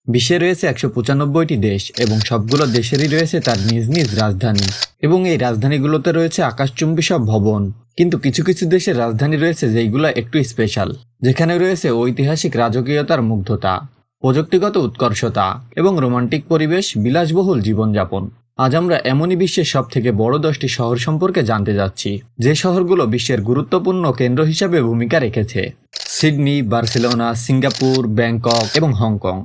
বিশ্বে রয়েছে ১৯৫টি দেশ এবং সবগুলো দেশেরই রয়েছে তার নিজ নিজ রাজধানী এবং এই রাজধানীগুলোতে রয়েছে আকাশচুম্বী সব ভবন। কিন্তু কিছু কিছু দেশের রাজধানী রয়েছে যেগুলো একটু স্পেশাল, যেখানে রয়েছে ঐতিহাসিক রাজকীয়তার মুগ্ধতা, প্রযুক্তিগত উৎকর্ষতা এবং রোমান্টিক পরিবেশ, বিলাসবহুল জীবনযাপন। আজ আমরা এমনই বিশ্বের সব থেকে বড় 10টি শহর সম্পর্কে জানতে যাচ্ছি, যে শহরগুলো বিশ্বের গুরুত্বপূর্ণ কেন্দ্র হিসাবে ভূমিকা রেখেছে। সিডনি, বার্সেলোনা, সিঙ্গাপুর, ব্যাংকক এবং হংকং।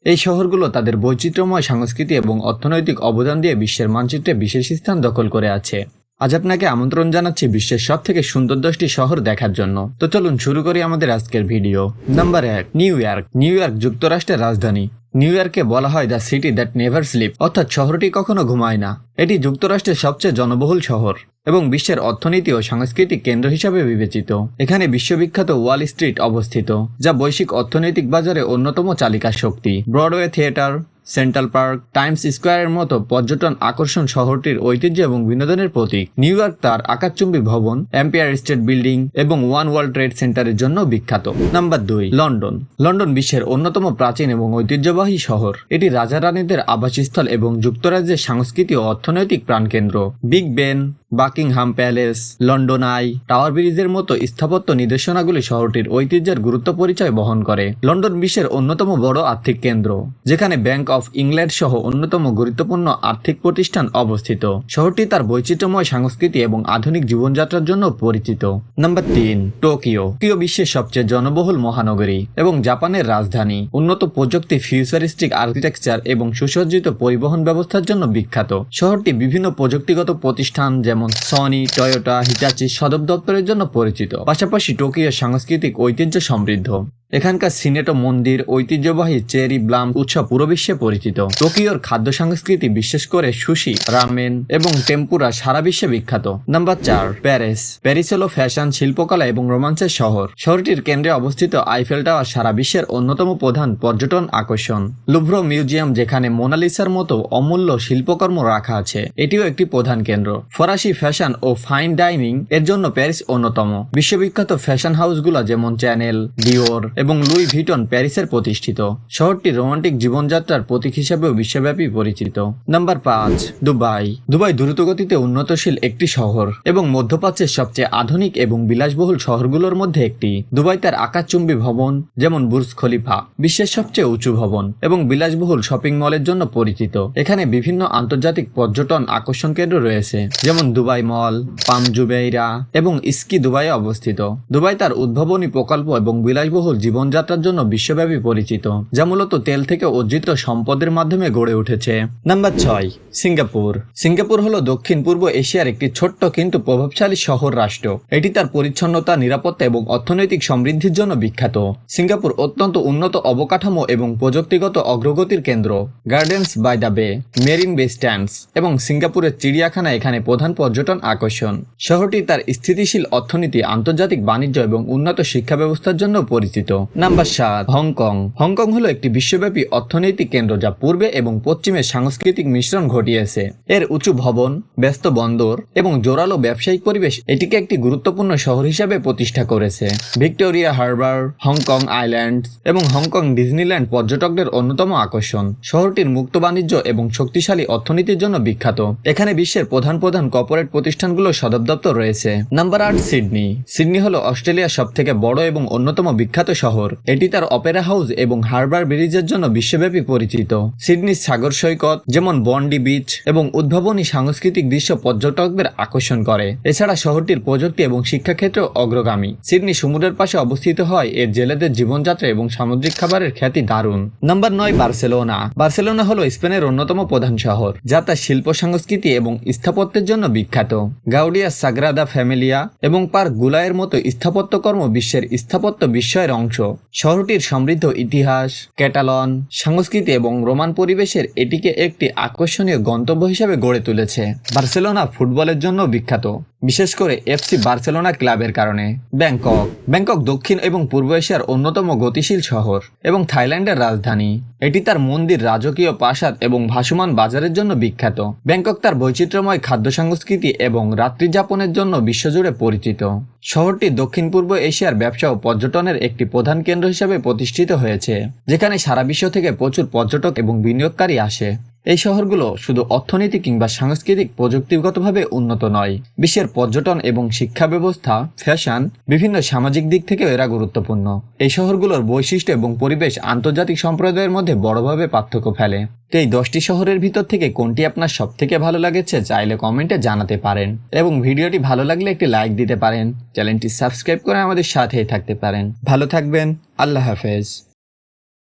এই শহরগুলো তাদের বৈচিত্র্যময় সংস্কৃতি এবং অর্থনৈতিক অবদান দিয়ে বিশ্বের মানচিত্রে বিশেষ স্থান দখল করে আছে। আজ আপনাকে আমন্ত্রণ জানাচ্ছি বিশ্বের সব থেকে সুন্দর 10টি শহর দেখার জন্য। তো চলুন শুরু করি আমাদের আজকের video. Number 1, New York. New York যুক্তরাষ্ট্রের রাজধানী। নিউ ইয়র্ককে বলা হয় the city that never sleep, অর্থাৎ শহরটি কখনো ঘুমায় না। এটি যুক্তরাষ্ট্রের সবচেয়ে জনবহুল শহর এবং বিশ্বের অর্থনীতি ও সাংস্কৃতিক কেন্দ্র হিসাবে বিবেচিত। এখানে বিশ্ববিখ্যাত ওয়াল স্ট্রিট অবস্থিত, যা বৈশ্বিক অর্থনৈতিক বাজারে অন্যতম চালিকা শক্তি। Broadway theatre, Central Park, Times স্কোয়ারের মতো পর্যটন আকর্ষণ শহরটির ঐতিহ্য এবং বিনোদনের প্রতীক। নিউ ইয়র্ক তার আকাশচুম্বী ভবন, এম্পায়ার স্টেট বিল্ডিং এবং ওয়ান ওয়ার্ল্ড ট্রেড সেন্টারের জন্য বিখ্যাত। Number 2, London. লন্ডন বিশ্বের অন্যতম প্রাচীন এবং ঐতিহ্যবাহী শহর। এটি রাজা রানীদের আবাসস্থল এবং যুক্তরাজ্যের সাংস্কৃতিক ও অর্থনৈতিক প্রাণকেন্দ্র। Big Ben, Buckingham palace, London I, tower ব্রিজের মতো স্থাপত্য নিদর্শনাগুলি শহরটির ঐতিহ্যের গুরুত্ব পরিচয় বহন করে। লন্ডন বিশ্বের অন্যতম বড় আর্থিক কেন্দ্র, যেখানে ব্যাংক অফ ইংল্যান্ড সহ অন্যতম গুরুত্বপূর্ণ আর্থিক প্রতিষ্ঠান অবস্থিত। শহরটি তার বৈচিত্র্যময় সংস্কৃতি এবং আধুনিক জীবনযাত্রার জন্য পরিচিত। Number 3, Tokyo. টোকিও বিশ্বের সবচেয়ে জনবহুল মহানগরী এবং জাপানের রাজধানী। উন্নত প্রযুক্তি, ফিউচারিস্টিক আর্কিটেকচার এবং সুসজ্জিত পরিবহন ব্যবস্থার জন্য বিখ্যাত। শহরটি বিভিন্ন প্রযুক্তিগত প্রতিষ্ঠান যেমন সনি, টয়োটা, হিটাচি সদর দপ্তরের জন্য পরিচিত। পাশাপাশি টোকিওর সাংস্কৃতিক ঐতিহ্য সমৃদ্ধ। এখানকার সিনেটো মন্দির, ঐতিহ্যবাহী চেরি ব্লাম উৎসব পুরো বিশ্বে পরিচিত। টোকিওর খাদ্য সংস্কৃতি, বিশেষ করে সুশি, রামেন এবং টেম্পুরা সারা বিশ্বে বিখ্যাত। Number 4, Paris. প্যারিস হলো ফ্যাশন, শিল্পকলা এবং রোমান্সের শহর। শহরটির কেন্দ্রে অবস্থিত আইফেল টাওয়ার সারা বিশ্বের অন্যতম প্রধান পর্যটন আকর্ষণ। লুভ্র মিউজিয়াম, যেখানে মোনালিসার মতো অমূল্য শিল্পকর্ম রাখা আছে, এটিও একটি প্রধান কেন্দ্র। ফরাসি ফ্যাশন ও ফাইন ডাইনিং এর জন্য প্যারিস অন্যতম। বিশ্ববিখ্যাত ফ্যাশন হাউসগুলো যেমন চ্যানেল, ডিওর এবং লুই ভিটন প্যারিসের প্রতিষ্ঠিত। শহরটি রোমান্টিক জীবনযাত্রার প্রতীক হিসেবেও বিশ্বব্যাপী পরিচিত। Number 5, Dubai. দুবাই দ্রুতগতিতে উন্নতশীল একটি শহর এবং মধ্যপ্রাচ্যের সবচেয়ে আধুনিক এবং বিলাসবহুল শহরগুলোর মধ্যে একটি। দুবাই তার আকাশচুম্বী ভবন যেমন বুর্জ খলিফা, বিশ্বের সবচেয়ে উঁচু ভবন, এবং বিলাসবহুল শপিং মলের জন্য পরিচিত। এখানে বিভিন্ন আন্তর্জাতিক পর্যটন আকর্ষণ কেন্দ্র রয়েছে, যেমন দুবাই মল, পাম জুবেইরা এবং ইস্কি দুবাইয়ে অবস্থিত। দুবাই তার উদ্ভাবনী প্রকল্প এবং বিলাসবহুল জীবনযাত্রার জন্য বিশ্বব্যাপী পরিচিত, যা মূলত তেল থেকে অর্জিত সম্পদের মাধ্যমে গড়ে উঠেছে। Number 6, Singapore. সিঙ্গাপুর হলো দক্ষিণ পূর্ব এশিয়ার একটি ছোট্ট কিন্তু প্রভাবশালী শহর রাষ্ট্র। এটি তার পরিচ্ছন্নতা, নিরাপত্তা এবং অর্থনৈতিক সমৃদ্ধির জন্য বিখ্যাত। সিঙ্গাপুর অত্যন্ত উন্নত অবকাঠামো এবং প্রযুক্তিগত অগ্রগতির কেন্দ্র। গার্ডেন্স বাই দ্য বে, মেরিন বে স্ট্যান্ডস এবং সিঙ্গাপুরের চিড়িয়াখানা এখানে প্রধান পর্যটন আকর্ষণ। শহরটি তার স্থিতিশীল অর্থনীতি, আন্তর্জাতিক বাণিজ্য এবং উন্নত শিক্ষা ব্যবস্থার জন্য পরিচিত। Number 7, Hong Kong. হংকং হলো একটি বিশ্বব্যাপী অর্থনৈতিক কেন্দ্র, যা পূর্বে এবং পশ্চিমের সাংস্কৃতিক মিশ্রণ ঘটিয়েছে। এর উঁচু ভবন, ব্যস্ত বন্দর এবং জোরালো ব্যবসায়িক পরিবেশ এটিকে একটি গুরুত্বপূর্ণ শহর হিসেবে প্রতিষ্ঠা করেছে। ভিক্টোরিয়া হারবার, হংকং আইল্যান্ড এবং হংকং ডিজনিল্যান্ড পর্যটকদের অন্যতম আকর্ষণ। শহরটির মুক্ত বাণিজ্য এবং শক্তিশালী অর্থনীতির জন্য বিখ্যাত। এখানে বিশ্বের প্রধান কর্পোরেট প্রতিষ্ঠানগুলোর সদর দপ্তর রয়েছে। Number 8, Sydney. সিডনি হলো অস্ট্রেলিয়ার সবথেকে বড় এবং অন্যতম বিখ্যাত শহর। এটি তার অপেরা হাউস এবং হারবার ব্রিজের জন্য বিশ্বব্যাপী পরিচিত। সিডনির সাগর সৈকত যেমন বন্ডি বিচ এবং উদ্ভাবনী সাংস্কৃতিক দৃশ্য পর্যটকদের আকর্ষণ করে। এছাড়া শহরটির প্রযুক্তি এবং শিক্ষাক্ষেত্রে অগ্রগামী। সিডনি সমুদ্রের পাশে অবস্থিত হয় এর জেলেদের জীবনযাত্রা এবং সামুদ্রিক খাবারের খ্যাতি দারুণ। Number 9, Barcelona. বার্সেলোনা হলো স্পেনের অন্যতম প্রধান শহর, যা তার শিল্প সংস্কৃতি এবং স্থাপত্যের জন্য বিখ্যাত। গাউডিয়া সাগ্রাদা ফ্যামিলিয়া এবং পার্ক গুলায়ের মতো স্থাপত্যকর্ম বিশ্বের স্থাপত্য বিস্ময়ের অংশ। শহরটির সমৃদ্ধ ইতিহাস, ক্যাটালন সংস্কৃতি এবং রোমান পরিবেশের এটিকে একটি আকর্ষণীয় গন্তব্য হিসেবে গড়ে তুলেছে। বার্সেলোনা ফুটবলের জন্য বিখ্যাত, বিশেষ করে এফসি বার্সেলোনা ক্লাবের কারণে। ব্যাংকক দক্ষিণ এবং পূর্ব এশিয়ার অন্যতম গতিশীল শহর এবং থাইল্যান্ডের রাজধানী। এটি তার মন্দির, রাজকীয় প্রাসাদ এবং ভাসমান বাজারের জন্য বিখ্যাত। ব্যাংকক তার বৈচিত্র্যময় খাদ্য সংস্কৃতি এবং রাত্রিযাপনের জন্য বিশ্বজুড়ে পরিচিত। শহরটি দক্ষিণ পূর্ব এশিয়ার ব্যবসা ও পর্যটনের একটি প্রধান কেন্দ্র হিসেবে প্রতিষ্ঠিত হয়েছে, যেখানে সারা বিশ্ব থেকে প্রচুর পর্যটক এবং বিনিয়োগকারী আসে। এই শহরগুলো শুধু অর্থনীতি কিংবা সাংস্কৃতিক প্রযুক্তিগতভাবে উন্নত নয়, বিশ্বের পর্যটন এবং শিক্ষা ব্যবস্থা, ফ্যাশন, বিভিন্ন সামাজিক দিক থেকেও এরা গুরুত্বপূর্ণ। এই শহরগুলোর বৈশিষ্ট্য এবং পরিবেশ আন্তর্জাতিক সম্প্রদায়ের মধ্যে বড়ভাবে পার্থক্য ফেলে। তো এই 10টি শহরের ভিতর থেকে কোনটি আপনার সব থেকে ভালো লাগেছে চাইলে কমেন্টে জানাতে পারেন, এবং ভিডিওটি ভালো লাগলে একটি লাইক দিতে পারেন। চ্যানেলটি সাবস্ক্রাইব করে আমাদের সাথেই থাকতে পারেন। ভালো থাকবেন। আল্লাহ হাফেজ।